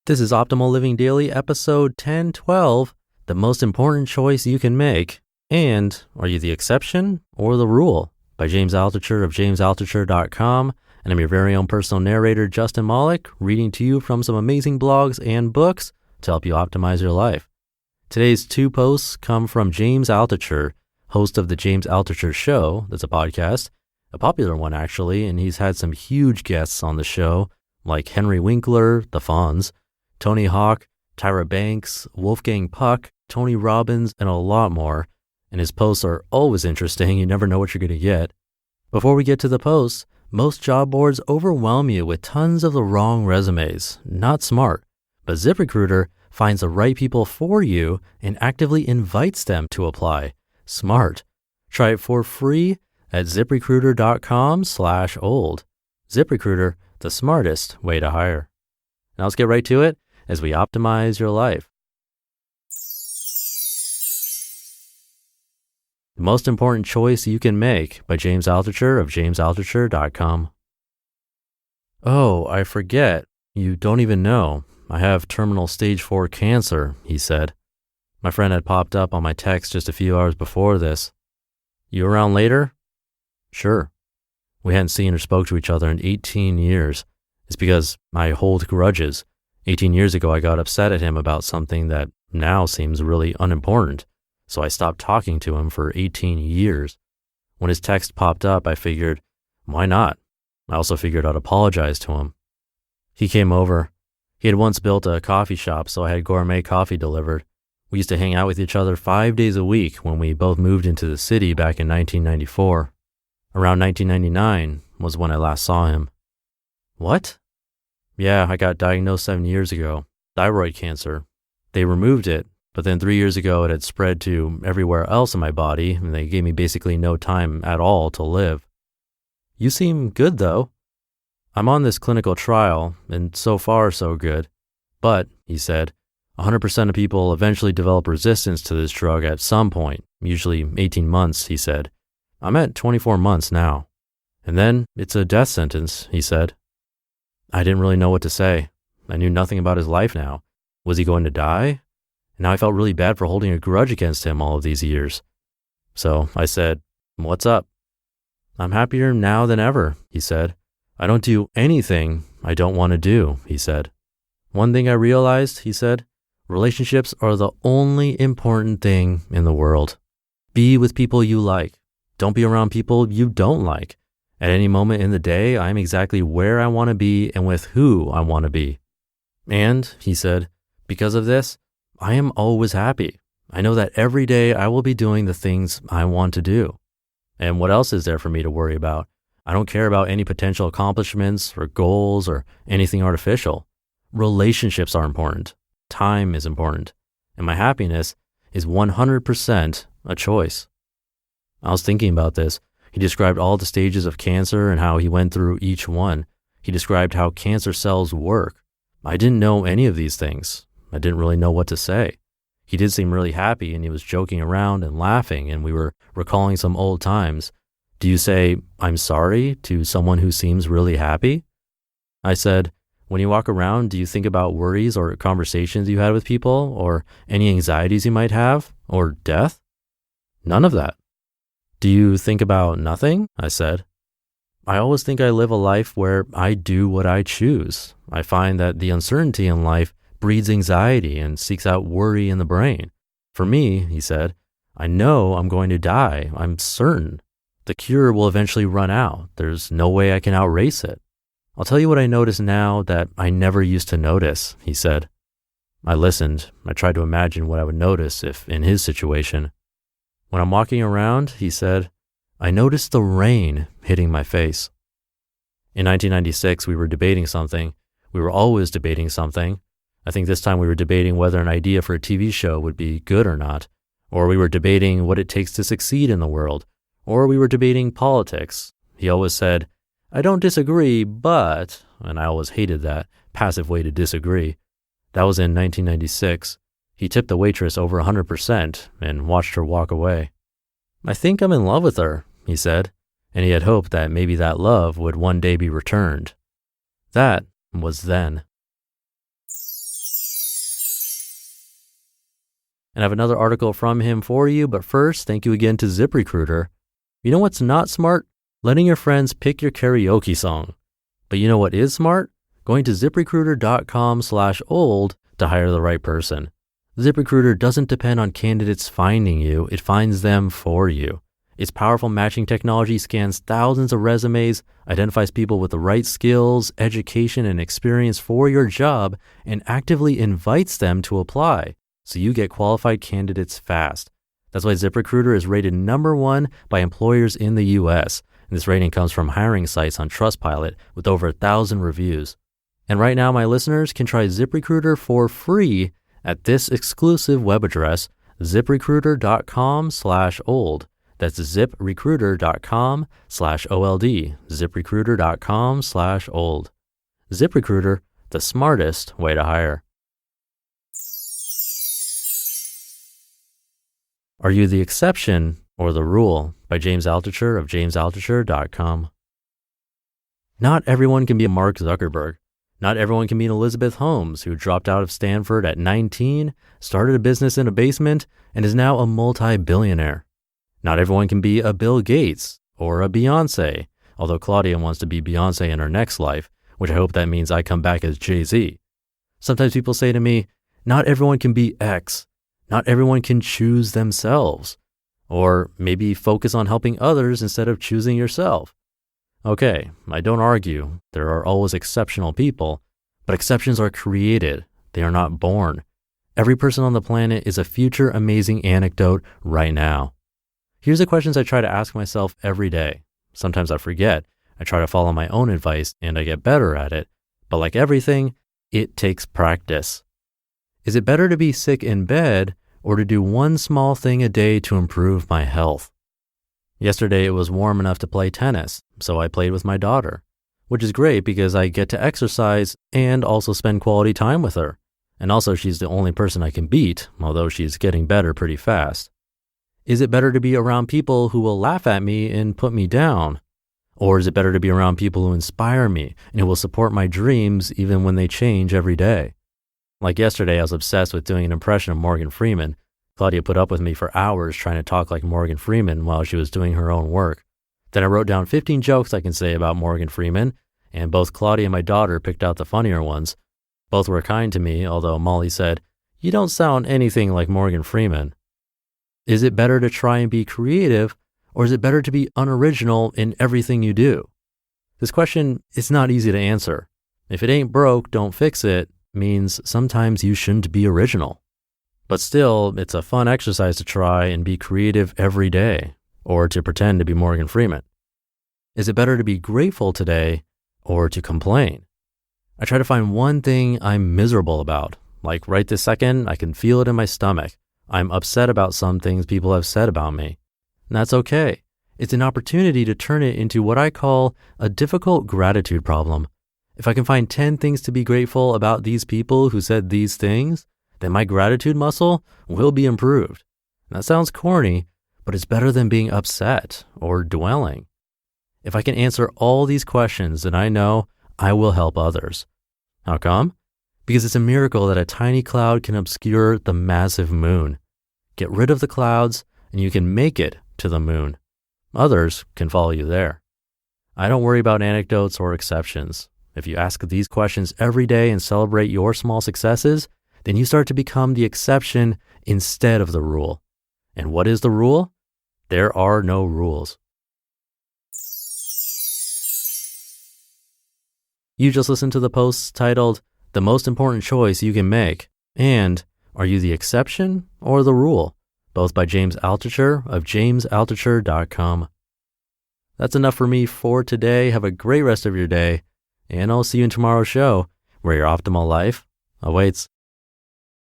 This is Optimal Living Daily, episode 1012, the most important choice you can make. And are you the exception or the rule? By James Altucher of jamesaltucher.com. And I'm your very own personal narrator, Justin Malik, reading to you from some amazing blogs and books to help you optimize your life. Today's two posts come from James Altucher, host of the James Altucher Show. That's a podcast, a popular one actually, and he's had some huge guests on the show like Henry Winkler, the Fonz, Tony Hawk, Tyra Banks, Wolfgang Puck, Tony Robbins, and a lot more. And his posts are always interesting. You never know what you're going to get. Before we get to the posts, most job boards overwhelm you with tons of the wrong resumes. Not smart. But ZipRecruiter finds the right people for you and actively invites them to apply. Smart. Try it for free at ziprecruiter.com/old. ZipRecruiter, the smartest way to hire. Now let's get right to it as we optimize your life. The most important choice you can make by James Altucher of jamesaltucher.com. Oh, I forget. You don't even know. I have terminal stage 4 cancer, he said. My friend had popped up on my text just a few hours before this. You around later? Sure. We hadn't seen or spoke to each other in 18 years. It's because I hold grudges. 18 years ago, I got upset at him about something that now seems really unimportant. So I stopped talking to him for 18 years. When his text popped up, I figured, why not? I also figured I'd apologize to him. He came over. He had once built a coffee shop, so I had gourmet coffee delivered. We used to hang out with each other 5 days a week when we both moved into the city back in 1994. Around 1999 was when I last saw him. What? Yeah, I got diagnosed 7 years ago. Thyroid cancer. They removed it, but then 3 years ago it had spread to everywhere else in my body, and they gave me basically no time at all to live. You seem good, though. I'm on this clinical trial, and so far so good. But, he said, 100% of people eventually develop resistance to this drug at some point, usually 18 months, he said. I'm at 24 months now. And then it's a death sentence, he said. I didn't really know what to say. I knew nothing about his life now. Was he going to die? And now I felt really bad for holding a grudge against him all of these years. So I said, what's up? I'm happier now than ever, he said. I don't do anything I don't want to do, he said. One thing I realized, he said, relationships are the only important thing in the world. Be with people you like. Don't be around people you don't like. At any moment in the day, I'm exactly where I want to be and with who I want to be. And, he said, because of this, I am always happy. I know that every day I will be doing the things I want to do. And what else is there for me to worry about? I don't care about any potential accomplishments or goals or anything artificial. Relationships are important. Time is important. And my happiness is 100% a choice. I was thinking about this. He described all the stages of cancer and how he went through each one. He described how cancer cells work. I didn't know any of these things. I didn't really know what to say. He did seem really happy and he was joking around and laughing and we were recalling some old times. Do you say, I'm sorry to someone who seems really happy? I said, when you walk around, do you think about worries or conversations you had with people or any anxieties you might have or death? None of that. Do you think about nothing? I said. I always think I live a life where I do what I choose. I find that the uncertainty in life breeds anxiety and seeks out worry in the brain. For me, he said, I know I'm going to die. I'm certain. The cure will eventually run out. There's no way I can outrace it. I'll tell you what I notice now that I never used to notice, he said. I listened. I tried to imagine what I would notice if in his situation. When I'm walking around, he said, I noticed the rain hitting my face. In 1996, we were debating something. We were always debating something. I think this time we were debating whether an idea for a TV show would be good or not. Or we were debating what it takes to succeed in the world. Or we were debating politics. He always said, I don't disagree, but, and I always hated that passive way to disagree. That was in 1996. He tipped the waitress over 100% and watched her walk away. I think I'm in love with her, he said, and he had hoped that maybe that love would one day be returned. That was then. And I have another article from him for you, but first, thank you again to ZipRecruiter. You know what's not smart? Letting your friends pick your karaoke song. But you know what is smart? Going to ZipRecruiter.com/old to hire the right person. ZipRecruiter doesn't depend on candidates finding you, it finds them for you. Its powerful matching technology scans thousands of resumes, identifies people with the right skills, education, and experience for your job, and actively invites them to apply, so you get qualified candidates fast. That's why ZipRecruiter is rated #1 by employers in the US. And this rating comes from hiring sites on Trustpilot with over 1,000 reviews. And right now, my listeners can try ZipRecruiter for free at this exclusive web address, ZipRecruiter.com/old. That's ZipRecruiter.com/OLD, ZipRecruiter.com/old. ZipRecruiter, the smartest way to hire. Are you the exception or the rule? By James Altucher of JamesAltucher.com. Not everyone can be a Mark Zuckerberg. Not everyone can be an Elizabeth Holmes, who dropped out of Stanford at 19, started a business in a basement, and is now a multi-billionaire. Not everyone can be a Bill Gates or a Beyonce, although Claudia wants to be Beyonce in her next life, which I hope that means I come back as Jay-Z. Sometimes people say to me, not everyone can be X. Not everyone can choose themselves. Or maybe focus on helping others instead of choosing yourself. Okay, I don't argue. There are always exceptional people, but exceptions are created. They are not born. Every person on the planet is a future amazing anecdote right now. Here's the questions I try to ask myself every day. Sometimes I forget. I try to follow my own advice and I get better at it. But like everything, it takes practice. Is it better to be sick in bed or to do one small thing a day to improve my health? Yesterday, it was warm enough to play tennis, so I played with my daughter, which is great because I get to exercise and also spend quality time with her. And also, she's the only person I can beat, although she's getting better pretty fast. Is it better to be around people who will laugh at me and put me down? Or is it better to be around people who inspire me and who will support my dreams even when they change every day? Like yesterday, I was obsessed with doing an impression of Morgan Freeman. Claudia put up with me for hours trying to talk like Morgan Freeman while she was doing her own work. Then I wrote down 15 jokes I can say about Morgan Freeman, and both Claudia and my daughter picked out the funnier ones. Both were kind to me, although Molly said, "You don't sound anything like Morgan Freeman." Is it better to try and be creative, or is it better to be unoriginal in everything you do? This question is not easy to answer. If it ain't broke, don't fix it means sometimes you shouldn't be original. But still, it's a fun exercise to try and be creative every day, or to pretend to be Morgan Freeman. Is it better to be grateful today or to complain? I try to find one thing I'm miserable about. Like right this second, I can feel it in my stomach. I'm upset about some things people have said about me. And that's okay. It's an opportunity to turn it into what I call a difficult gratitude problem. If I can find 10 things to be grateful about these people who said these things, then my gratitude muscle will be improved. And that sounds corny, but it's better than being upset or dwelling. If I can answer all these questions, then I know I will help others. How come? Because it's a miracle that a tiny cloud can obscure the massive moon. Get rid of the clouds and you can make it to the moon. Others can follow you there. I don't worry about anecdotes or exceptions. If you ask these questions every day and celebrate your small successes, then you start to become the exception instead of the rule. And what is the rule? There are no rules. You just listened to the posts titled, "The Most Important Choice You Can Make," and "Are You the Exception or the Rule?" Both by James Altucher of JamesAltucher.com. That's enough for me for today. Have a great rest of your day, and I'll see you in tomorrow's show, where your optimal life awaits.